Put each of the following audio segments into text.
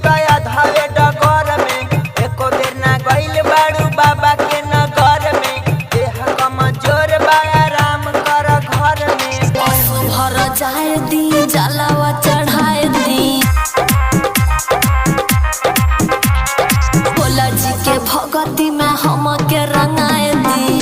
तया धावे डगर में एको बेर ना गइल बाड़ू बाबा के नगर में देह कमजोर बा आराम कर घर में असु भर जाए दी जलावा चढ़ाए दी भोला जी के भगती में हम के रंगाए दी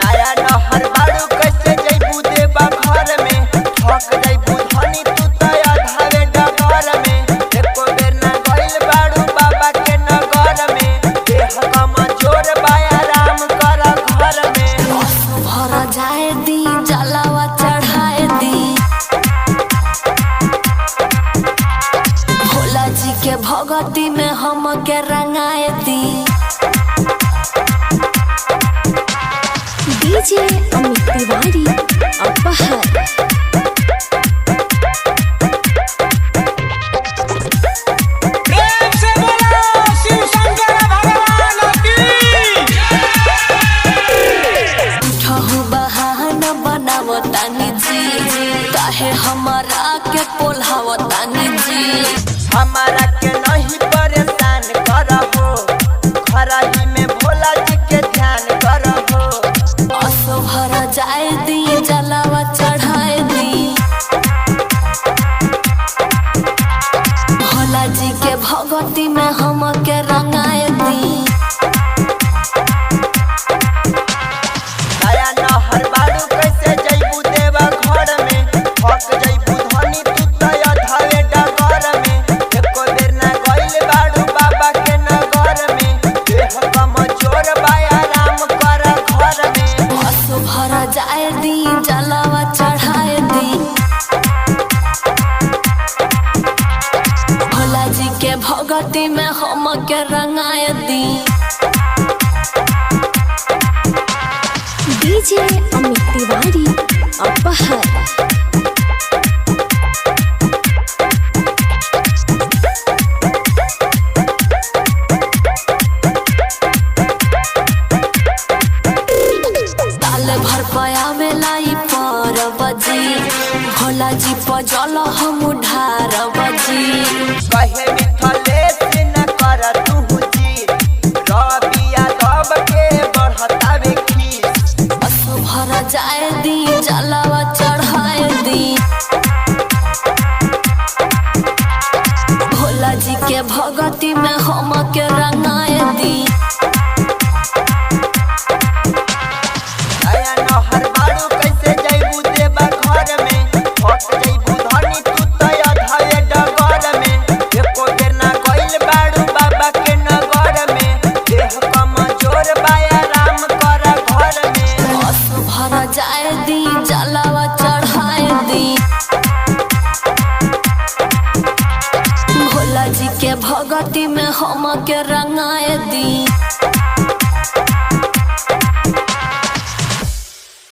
नया नहर बाड़ू कैसे जइबू देबा घर में ठक जइबू धनी तू तया धावे डगर में एको बेर ना गइल बाड़ू बाबा के नगर में देह कमजोर बा आराम कर घर में असु भर जाए दी जलावा चढ़ाए दी भोला जी के भगती में हम के रंगाए दी डीजे अमित तिवारी अपहर प्रेम से बोलो शिव शंकर भगवान की ठहु बहाना बनावो तानी जी काहे हमारा के पोल्हावो तानी जी हमारा के नहीं परेशान करहो घर ही में भोला जी के ध्यान करहो असो भर जाए दी जलावा चढ़ाए दी भोला जी के भगती में हम के रंगाए दी नया नहर बाड़ू कैसे जइबू देवा घर में ठक जइबू धनी तू तया धावे डगर में एको बेर ना गइल बाड़ू बाबा के नगर में देह कमजोर बा आराम कर घर में असो भर जाए दी जलावा चढ़ाए दी भोला जी के भगती में हम के रंगाए दी डीजे अमित तिवारी अपहर साल भर पयावेला ई पर बजी भोला जी पजल हम ढार बजी कहे मिथलेश न कर तू जी रबिया रब के बढ़तावे खीस असु भर जाए दी जलावा चढ़ाए दी भोला जी के भगती में हम के रंगाए दी नया नहर बाड़ू कैसे जइबू देबा घर में ठक जइबू धनी तू तया धावे डगर में एको बेर ना गइल बाड़ू बाबा के नगर में देह कमजोर बा आराम कर घर में असु भर जाए दी जलावा चढ़ाए दी भोला जी के भगती में हम के रंगाए दी